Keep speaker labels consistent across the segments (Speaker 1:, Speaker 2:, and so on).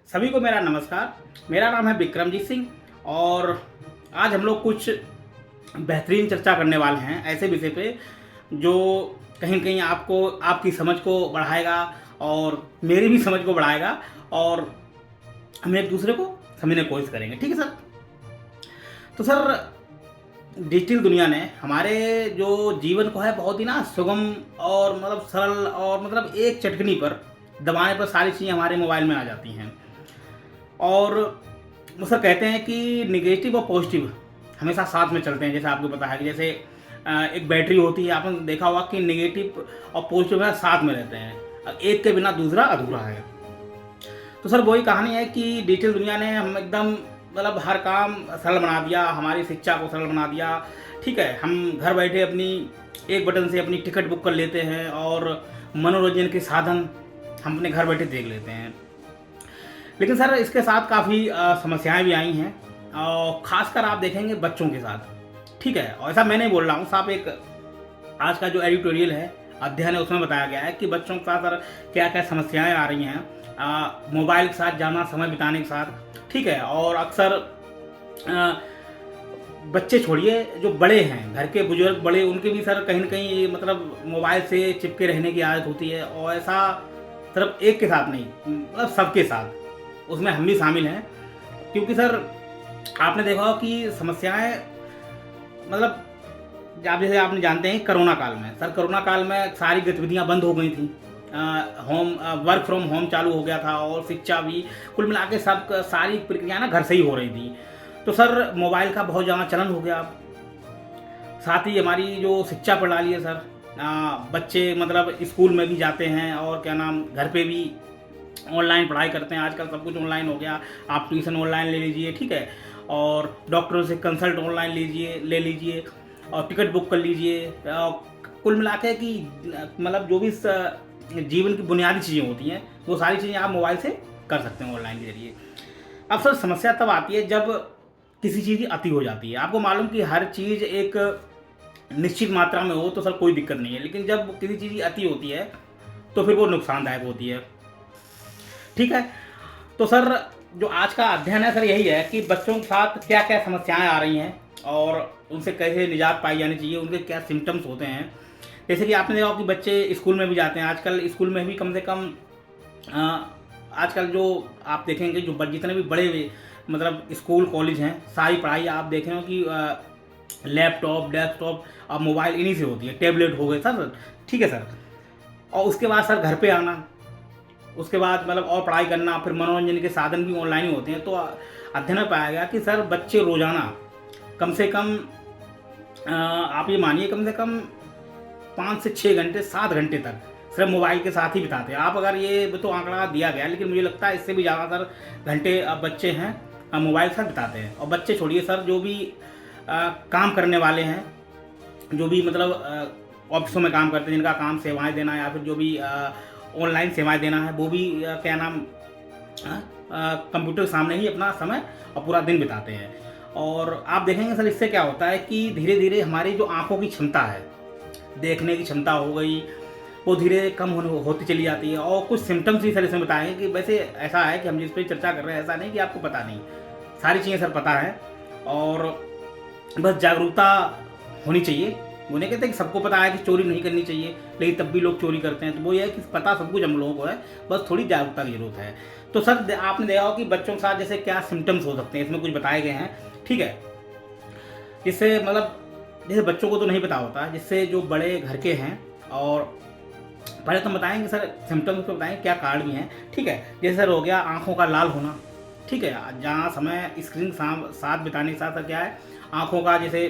Speaker 1: सभी को मेरा नमस्कार। मेरा नाम है विक्रमजीत सिंह और आज हम लोग कुछ बेहतरीन चर्चा करने वाले हैं ऐसे विषय पे जो कहीं न कहीं आपको आपकी समझ को बढ़ाएगा और मेरी भी समझ को बढ़ाएगा और हम एक दूसरे को समझने की कोशिश करेंगे। ठीक है सर? तो सर, डिजिटल दुनिया ने हमारे जो जीवन को है बहुत ही ना सुगम और सरल और एक चटकनी पर दबाने पर सारी चीज़ें हमारे मोबाइल में आ जाती हैं। और वो सर कहते हैं कि नेगेटिव और पॉजिटिव हमेशा साथ में चलते हैं। जैसे आपको पता है कि जैसे एक बैटरी होती है, आपने देखा होगा कि नेगेटिव और पॉजिटिव है साथ में रहते हैं, एक के बिना दूसरा अधूरा है। तो सर वही कहानी है कि डिजिटल दुनिया ने हम एकदम हर काम सरल बना दिया, हमारी शिक्षा को सरल बना दिया। ठीक है, हम घर बैठे अपनी एक बटन से अपनी टिकट बुक कर लेते हैं और मनोरंजन के साधन हम अपने घर बैठे देख लेते हैं। लेकिन सर इसके साथ काफ़ी समस्याएं भी आई हैं और ख़ासकर आप देखेंगे बच्चों के साथ। ठीक है, और ऐसा मैं नहीं बोल रहा हूँ साहब, एक आज का जो एडिटोरियल है, अध्ययन है, उसमें बताया गया है कि बच्चों के साथ सर क्या क्या समस्याएं आ रही हैं मोबाइल के साथ ज़्यादा समय बिताने के साथ। ठीक है, और अक्सर बच्चे छोड़िए, जो बड़े हैं, घर के बुजुर्ग बड़े, उनके भी सर कहीं ना कहीं मोबाइल से चिपके रहने की आदत होती है। और ऐसा सिर्फ एक के साथ नहीं, सबके साथ, उसमें हम भी शामिल हैं। क्योंकि सर आपने देखा होगा कि समस्याएं आप जैसे आपने जानते हैं कोरोना काल में, सर कोरोना काल में सारी गतिविधियां बंद हो गई थी, होम वर्क फ्रॉम होम चालू हो गया था और शिक्षा भी, कुल मिला के सब सारी प्रक्रिया ना घर से ही हो रही थी। तो सर मोबाइल का बहुत ज़्यादा चलन हो गया। साथ ही हमारी जो शिक्षा प्रणाली है सर, बच्चे स्कूल में भी जाते हैं और क्या नाम घर पे भी ऑनलाइन पढ़ाई करते हैं। आजकल सब कुछ ऑनलाइन हो गया, आप ट्यूशन ऑनलाइन ले लीजिए। ठीक है, और डॉक्टरों से कंसल्ट ऑनलाइन ले लीजिए और टिकट बुक कर लीजिए। कुल मिला के कि जो भी जीवन की बुनियादी चीज़ें होती हैं वो सारी चीज़ें आप मोबाइल से कर सकते हैं ऑनलाइन के जरिए। अब सर समस्या तब आती है जब किसी चीज़ की अति हो जाती है। आपको मालूम कि हर चीज़ एक निश्चित मात्रा में हो तो सर कोई दिक्कत नहीं है, लेकिन जब किसी चीज़ की अति होती है तो फिर वो नुकसानदायक होती है। ठीक है, तो सर जो आज का अध्ययन है सर यही है कि बच्चों के साथ क्या क्या समस्याएं आ रही हैं और उनसे कैसे निजात पाई जानी चाहिए, उनके क्या सिम्टम्स होते हैं। जैसे कि आपने देखा कि बच्चे स्कूल में भी जाते हैं, आजकल स्कूल में भी कम से कम आजकल जो आप देखेंगे जो जितने भी बड़े स्कूल कॉलेज हैं, सारी पढ़ाई आप देख रहे हो कि लैपटॉप, डेस्कटॉप और मोबाइल इन्हीं से होती है, टैबलेट हो गए सर। ठीक है सर, और उसके बाद सर घर पे आना, उसके बाद और पढ़ाई करना, फिर मनोरंजन के साधन भी ऑनलाइन ही होते हैं। तो अध्ययन में पाया गया कि सर बच्चे रोज़ाना कम से कम आप ये मानिए कम से कम 5 से 6 घंटे 7 घंटे तक सिर्फ मोबाइल के साथ ही बिताते हैं। आप अगर ये तो आंकड़ा दिया गया, लेकिन मुझे लगता है इससे भी ज़्यादातर घंटे अब बच्चे हैं मोबाइल के साथ बिताते हैं। और बच्चे छोड़िए सर, जो भी काम करने वाले हैं, जो भी ऑफिसों में काम करते हैं, जिनका काम सेवाएं देना या फिर जो भी ऑनलाइन सेवाएं देना है, वो भी कंप्यूटर के सामने ही अपना समय और पूरा दिन बिताते हैं। और आप देखेंगे सर इससे क्या होता है कि धीरे धीरे हमारी जो आंखों की क्षमता है, देखने की क्षमता हो गई, वो धीरे कम होती चली जाती है। और कुछ सिम्टम्स भी सर इसमें बताएंगे कि वैसे ऐसा है कि हम जिस पर चर्चा कर रहे हैं, ऐसा नहीं कि आपको पता नहीं, सारी चीज़ें सर पता है और बस जागरूकता होनी चाहिए। वो नहीं कहते कि सबको पता है कि चोरी नहीं करनी चाहिए, लेकिन तब भी लोग चोरी करते हैं। तो वो ये है कि पता सब कुछ हम लोगों को है, बस थोड़ी जागरूकता की जरूरत है। तो सर आपने देखा हो कि बच्चों के साथ जैसे क्या सिम्टम्स हो सकते हैं, इसमें कुछ बताए गए हैं। ठीक है, जिससे जैसे बच्चों को तो नहीं पता होता, जिससे जो बड़े घर के हैं, और पहले तो बताएंगे सर सिम्टम्स को, बताएंगे क्या कारण भी हैं। ठीक है, जैसे सर हो गया आंखों का लाल होना। ठीक है, जहाँ समय स्क्रीन साथ बिताने के साथ क्या है, आंखों का जैसे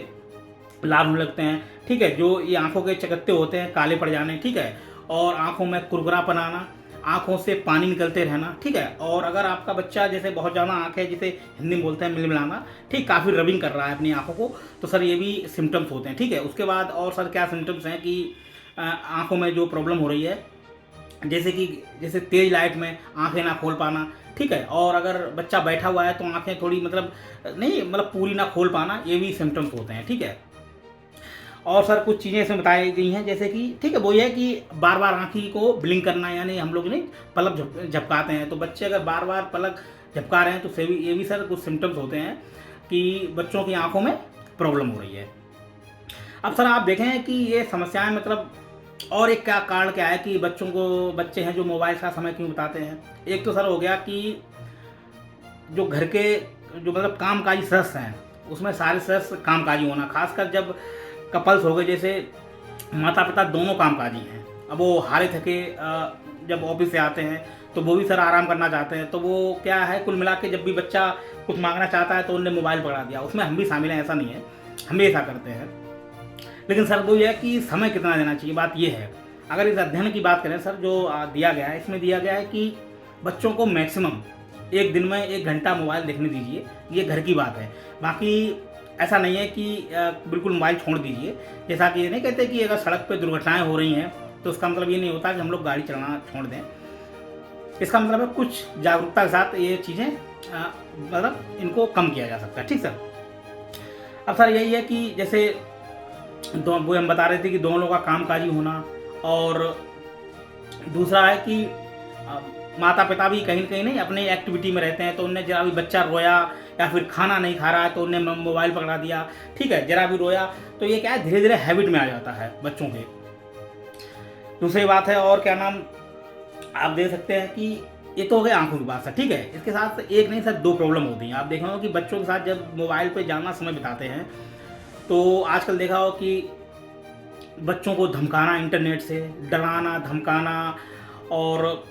Speaker 1: लाल होने लगते हैं। ठीक है, जो ये आंखों के चकत्ते होते हैं काले पड़ जाने। ठीक है, और आंखों में कुरकुरापन आना, आंखों से पानी निकलते रहना। ठीक है, और अगर आपका बच्चा जैसे बहुत ज़्यादा आंख है, जिसे हिंदी में बोलते हैं मिलमिलाना, ठीक, काफ़ी रबिंग कर रहा है अपनी आंखों को, तो सर ये भी सिम्टम्स होते हैं। ठीक है, उसके बाद और सर क्या सिम्टम्स हैं कि आंखों में जो प्रॉब्लम हो रही है, जैसे तेज लाइट में आंखें ना खोल पाना। ठीक है, और अगर बच्चा बैठा हुआ है तो आंखें थोड़ी नहीं पूरी ना खोल पाना, ये भी सिम्टम्स होते हैं। ठीक है, और सर कुछ चीज़ें इसमें बताई गई हैं, जैसे कि ठीक है वो ये है कि बार बार आँखी को ब्लिंक करना, यानी हम लोग नहीं पलक झपकाते हैं, तो बच्चे अगर बार बार पलक झपका रहे हैं तो ये भी सर कुछ सिम्टम्स होते हैं कि बच्चों की आँखों में प्रॉब्लम हो रही है। अब सर आप देखें कि ये समस्याएं मतलब और एक क्या कारण क्या है कि बच्चे हैं जो मोबाइल का समय क्यों बिताते हैं। एक तो सर हो गया कि जो घर के जो मतलब कामकाजी सदस्य हैं उसमें सारे सदस्य कामकाजी होना, खासकर जब कपल्स हो गए, जैसे माता पिता दोनों कामकाजी हैं, अब वो हारे थके जब ऑफिस से आते हैं तो वो भी सर आराम करना चाहते हैं, तो वो क्या है कुल मिला के जब भी बच्चा कुछ मांगना चाहता है तो उनने मोबाइल पकड़ा दिया, उसमें हम भी शामिल हैं, ऐसा नहीं है, हम भी ऐसा करते हैं। लेकिन सर वो ये है कि समय कितना देना चाहिए, बात ये है। अगर इस अध्ययन की बात करें सर जो दिया गया है, इसमें दिया गया है कि बच्चों को मैक्सिमम एक दिन में 1 घंटा मोबाइल देखने दीजिए, ये घर की बात है। बाकी ऐसा नहीं है कि बिल्कुल मोबाइल छोड़ दीजिए, जैसा कि ये नहीं कहते कि अगर सड़क पर दुर्घटनाएं हो रही हैं तो उसका मतलब ये नहीं होता कि हम लोग गाड़ी चलाना छोड़ दें। इसका मतलब है कुछ जागरूकता के साथ ये चीज़ें मतलब इनको कम किया जा सकता है। ठीक सर। अब सर यही है कि जैसे वो हम बता रहे थे कि दोनों लोगों का कामकाजी होना, और दूसरा है कि माता पिता भी कहीं ना कहीं नहीं अपने एक्टिविटी में रहते हैं, तो उनने जरा भी बच्चा रोया या फिर खाना नहीं खा रहा है तो उन्हें मोबाइल पकड़ा दिया, ठीक है, जरा भी रोया तो ये क्या है धीरे धीरे हैबिट में आ जाता है बच्चों के। दूसरी बात है और क्या नाम आप देख सकते हैं कि ये तो हो गया आंखों की बात सर, ठीक है। इसके साथ एक नहीं सर 2 प्रॉब्लम होती हैं। आप देखा हो कि बच्चों के साथ जब मोबाइल पे ज़्यादा समय बिताते हैं तो आजकल देखा हो कि बच्चों को धमकाना, इंटरनेट से डराना धमकाना, और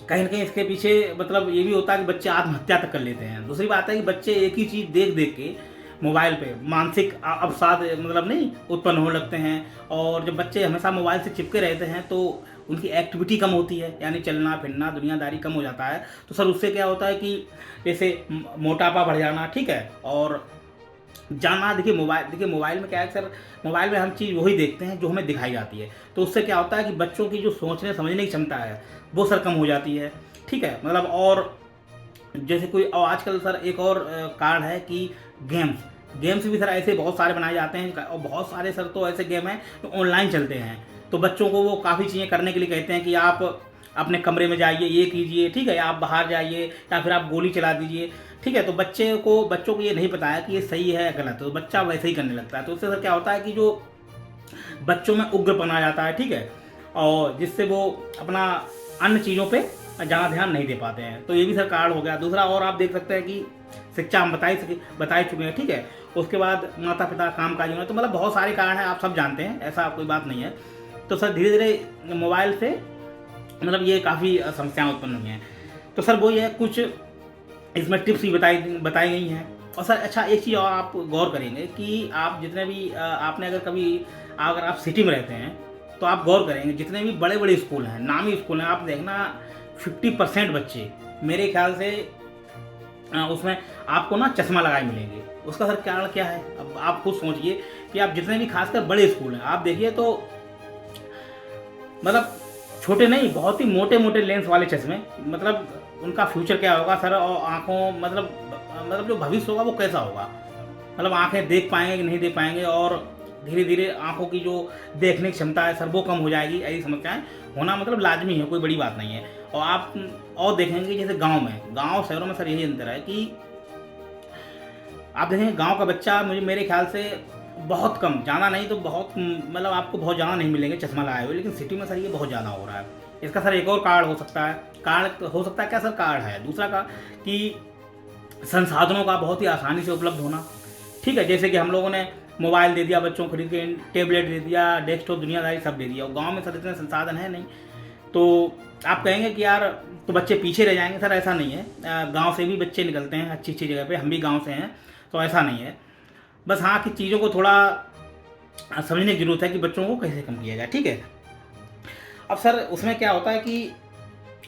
Speaker 1: कहीं ना कहीं इसके पीछे मतलब ये भी होता है कि बच्चे आत्महत्या तक कर लेते हैं। दूसरी बात है कि बच्चे एक ही चीज़ देख देख के मोबाइल पे मानसिक अवसाद मतलब नहीं उत्पन्न होने लगते हैं, और जब बच्चे हमेशा मोबाइल से चिपके रहते हैं तो उनकी एक्टिविटी कम होती है, यानी चलना फिरना दुनियादारी कम हो जाता है। तो सर उससे क्या होता है कि जैसे मोटापा बढ़ जाना, ठीक है, और जाना। देखिए मोबाइल में क्या है सर, मोबाइल में हम चीज़ वही देखते हैं जो हमें दिखाई जाती है, तो उससे क्या होता है कि बच्चों की जो सोचने समझने की क्षमता है वो सर कम हो जाती है, ठीक है, मतलब। और जैसे कोई और आजकल सर एक और कारण है कि गेम्स भी सर ऐसे बहुत सारे बनाए जाते हैं, और बहुत सारे सर तो ऐसे गेम हैं जो ऑनलाइन चलते हैं, तो बच्चों को वो काफ़ी चीज़ें करने के लिए कहते हैं कि आप अपने कमरे में जाइए, ये कीजिए, ठीक है, आप बाहर जाइए या फिर आप गोली चला दीजिए, ठीक है। तो बच्चों को ये नहीं पता है कि ये सही है या गलत, तो बच्चा वैसे ही करने लगता है। तो उससे सर क्या होता है कि जो बच्चों में उग्रपन आ जाता है, ठीक है, और जिससे वो अपना अन्य चीज़ों पे ज़्यादा ध्यान नहीं दे पाते हैं, तो ये भी सर कारण हो गया। दूसरा और आप देख सकते हैं कि शिक्षा हम बता चुके हैं, ठीक है, उसके बाद माता पिता कामकाजी होना, तो मतलब बहुत सारे कारण हैं, आप सब जानते हैं, ऐसा कोई बात नहीं है। तो सर धीरे धीरे मोबाइल से मतलब ये काफ़ी समस्याएं उत्पन्न हुई हैं। तो सर वो ये कुछ इसमें टिप्स भी बताई गई हैं। और सर अच्छा एक चीज़ और आप गौर करेंगे कि आप जितने भी आपने अगर आप सिटी में रहते हैं तो आप गौर करेंगे जितने भी बड़े बड़े स्कूल हैं, नामी स्कूल हैं, आप देखना 50% बच्चे मेरे ख्याल से उसमें आपको ना चश्मा लगाए मिलेंगे। उसका सर कारण क्या है, अब आप खुद सोचिए कि आप जितने भी खासकर बड़े स्कूल हैं आप देखिए तो मतलब छोटे नहीं, बहुत ही मोटे मोटे लेंस वाले चश्मे, मतलब उनका फ्यूचर क्या होगा सर, और आँखों मतलब जो भविष्य होगा वो कैसा होगा, मतलब आँखें देख पाएंगे कि नहीं देख पाएंगे, और धीरे धीरे आँखों की जो देखने की क्षमता है सर वो कम हो जाएगी। ऐसी समस्याएं होना मतलब लाजमी है, कोई बड़ी बात नहीं है। और आप और देखेंगे जैसे गांव शहरों में सर यही अंतर है कि आप देखेंगे गांव का बच्चा मेरे ख्याल से बहुत कम, ज़्यादा नहीं तो बहुत मतलब आपको बहुत ज़्यादा नहीं मिलेंगे चश्मा लगाए हुए, लेकिन सिटी में सर ये बहुत ज़्यादा हो रहा है। इसका सर एक और कारण हो सकता है क्या सर, कारण है दूसरा का कि संसाधनों का बहुत ही आसानी से उपलब्ध होना, ठीक है, जैसे कि हम लोगों ने मोबाइल दे दिया बच्चों को खरीद के, टेबलेट दे दिया, डेस्कटॉप दुनियादारी सब दे दिया, और गाँव में सर इतने संसाधन है नहीं। तो आप कहेंगे कि यार तो बच्चे पीछे रह जाएंगे, सर ऐसा नहीं है, गांव से भी बच्चे निकलते हैं अच्छी अच्छी जगह पे, हम भी गांव से हैं, तो ऐसा नहीं है। बस हाँ कि चीज़ों को थोड़ा समझने की जरूरत है कि बच्चों को कैसे कम किया जाए, ठीक है। अब सर उसमें क्या होता है कि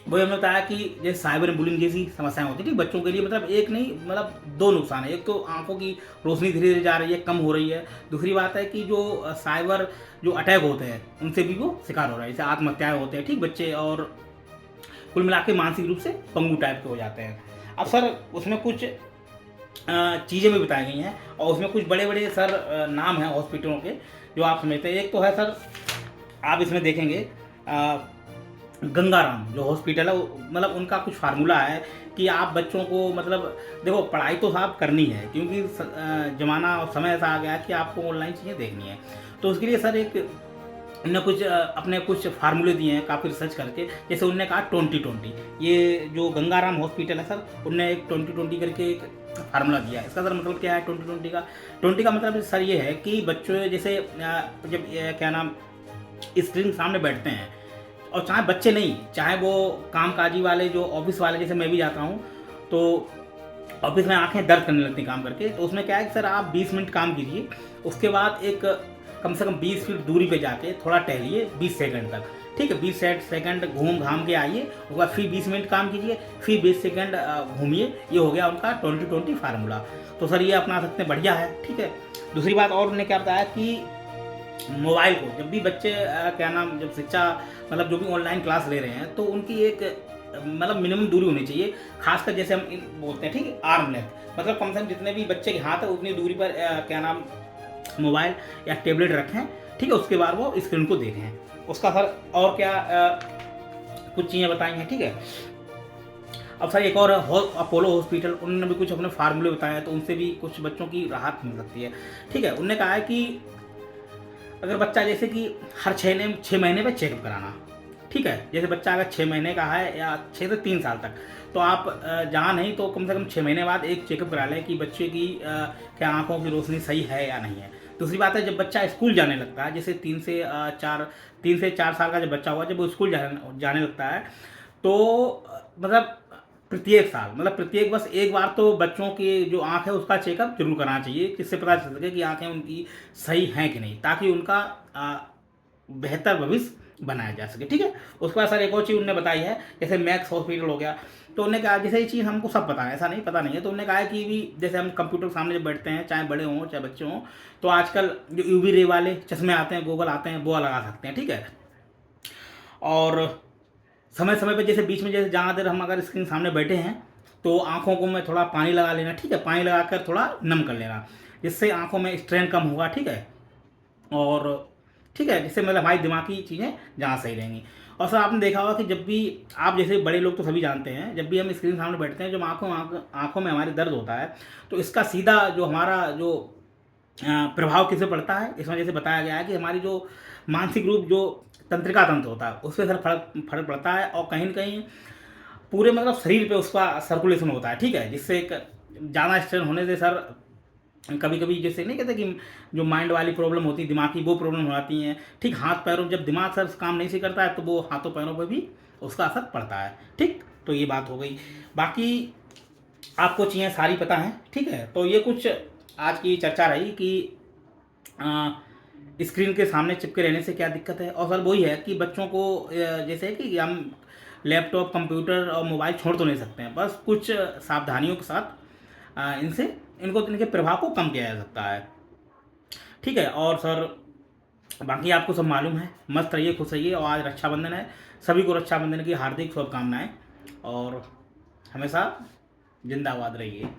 Speaker 1: वही हमने बताया कि जैसे साइबर बुलिंग जैसी समस्याएं होती है, ठीक, बच्चों के लिए मतलब एक नहीं मतलब 2 नुकसान है। एक तो आंखों की रोशनी धीरे धीरे जा रही है, कम हो रही है। दूसरी बात है कि जो साइबर जो अटैक होते हैं उनसे भी वो शिकार हो रहा है, जैसे आत्महत्याएं होते हैं, ठीक बच्चे, और कुल मिला के मानसिक रूप से पंगु टाइप के हो जाते हैं। अब सर उसमें कुछ चीज़ें भी बताई गई हैं, और उसमें कुछ बड़े बड़े सर नाम हैं हॉस्पिटलों के जो आप समझते हैं। एक तो है सर, आप इसमें देखेंगे गंगाराम जो हॉस्पिटल है, मतलब उनका कुछ फार्मूला है कि आप बच्चों को, मतलब देखो पढ़ाई तो साहब करनी है, क्योंकि ज़माना और समय ऐसा आ गया है कि आपको ऑनलाइन चीज़ें देखनी है। तो उसके लिए सर एक उन्होंने कुछ अपने कुछ फार्मूले दिए हैं काफ़ी रिसर्च करके। जैसे उनने कहा 20-20, ये जो गंगाराम हॉस्पिटल है सर, उनने एक 20-20 करके एक फार्मूला दिया है। इसका सर मतलब क्या है 20-20 का? 20 का मतलब सर ये है कि बच्चों जैसे जब क्या नाम स्क्रीन सामने बैठते हैं, और चाहे बच्चे नहीं, चाहे वो कामकाजी वाले जो ऑफिस वाले, जैसे मैं भी जाता हूँ तो ऑफिस में आंखें दर्द करने लगती काम करके, तो उसमें क्या है कि सर आप 20 मिनट काम कीजिए, उसके बाद एक कम से कम 20 फीट दूरी पे जाके थोड़ा टहलिए 20 सेकंड तक, ठीक है। 20 सेकंड घूम घाम के आइए, उसके बाद फिर 20 मिनट काम कीजिए, फिर 20 सेकंड घूमिए। ये हो गया उनका 20-20 फार्मूला। तो सर ये अपना सकते हैं, बढ़िया है, ठीक है। दूसरी बात और उन्होंने क्या बताया कि मोबाइल को जब भी बच्चे क्या नाम जब शिक्षा, मतलब जो भी ऑनलाइन क्लास ले रहे हैं, तो उनकी एक मतलब मिनिमम दूरी होनी चाहिए। खासकर जैसे हम बोलते हैं, ठीक है, आर्म लेंथ, मतलब कम से कम जितने भी बच्चे के हाथ है उतनी दूरी पर क्या नाम मोबाइल या टैबलेट रखें, ठीक है। उसके बाद वो स्क्रीन को देखें। उसका सर और क्या कुछ चीज़ें बताई हैं, ठीक है। अब सर एक और अपोलो हॉस्पिटल, उन्होंने भी कुछ अपने फार्मूले बताए हैं, तो उनसे भी कुछ बच्चों की राहत मिल सकती है, ठीक है। उन्होंने कहा है कि अगर बच्चा जैसे कि हर 6 महीने पे चेकअप कराना, ठीक है। जैसे बच्चा अगर 6 महीने का है या 6 से 3 साल तक, तो आप जहाँ नहीं तो कम से कम 6 महीने बाद एक चेकअप करा लें कि बच्चे की क्या आंखों की रोशनी सही है या नहीं है। दूसरी बात है, जब बच्चा स्कूल जाने लगता है, जैसे 3 से 4 साल का जब बच्चा हुआ, जब वो स्कूल जाने लगता है, तो मतलब प्रत्येक साल, मतलब प्रत्येक बस एक बार तो बच्चों की जो आँख है उसका चेकअप जरूर कराना चाहिए, जिससे पता चल सके कि आँखें उनकी सही हैं कि नहीं, ताकि उनका बेहतर भविष्य बनाया जा सके, ठीक है। उसके बाद सर एक और चीज़ उन्होंने बताई है, जैसे मैक्स हॉस्पिटल हो गया, तो उन्होंने कहा जैसे ये चीज़ हमको सब पता है, ऐसा नहीं पता नहीं है, तो उन्होंने कहा है कि भी जैसे हम कंप्यूटर के सामने जब बैठते हैं, चाहे बड़े हों चाहे बच्चे हों, तो आजकल जो यूवी रे वाले चश्मे आते हैं, गूगल आते हैं, वो लगा सकते हैं, ठीक है। और समय समय पे जैसे बीच में जैसे जहाँ देर हम अगर स्क्रीन सामने बैठे हैं, तो आँखों को में थोड़ा पानी लगा लेना, ठीक है। पानी लगाकर थोड़ा नम कर लेना, जिससे आँखों में स्ट्रेन कम होगा, ठीक है। और ठीक है, जिससे मतलब हमारी दिमागी चीज़ें जहाँ सही रहेंगी। और सर आपने देखा होगा कि जब भी आप, जैसे बड़े लोग तो सभी जानते हैं, जब भी हम स्क्रीन सामने बैठते हैं, जब आँखों में हमारे दर्द होता है, तो इसका सीधा जो हमारा जो प्रभाव किस पे पड़ता है, इसमें जैसे बताया गया है कि हमारी जो मानसिक रूप जो तंत्रिका तंत्र होता है, उस पर सर फर्क पड़ता है, और कहीं ना कहीं पूरे मतलब शरीर पे उसका सर्कुलेशन होता है, ठीक है। जिससे एक ज़्यादा स्ट्रेन होने से सर कभी कभी जैसे नहीं कहते कि जो माइंड वाली प्रॉब्लम होती है, दिमाग की, वो प्रॉब्लम हो जाती हैं, ठीक। हाथ पैरों, जब दिमाग सर काम नहीं से करता है, तो वो हाथों पैरों पर भी उसका असर पड़ता है, ठीक। तो ये बात हो गई। बाकी आपको चीज़ें सारी पता हैं, ठीक है। तो ये कुछ आज की चर्चा रही कि स्क्रीन के सामने चिपके रहने से क्या दिक्कत है। और सर वही है कि बच्चों को जैसे कि हम लैपटॉप, कंप्यूटर और मोबाइल छोड़ तो नहीं सकते हैं, बस कुछ सावधानियों के साथ इनके प्रभाव को कम किया जा सकता है, ठीक है। और सर बाकी आपको सब मालूम है, मस्त रहिए, खुश रहिए। और आज रक्षाबंधन है, सभी को रक्षाबंधन की हार्दिक शुभकामनाएं, और हमेशा जिंदाबाद रहिए।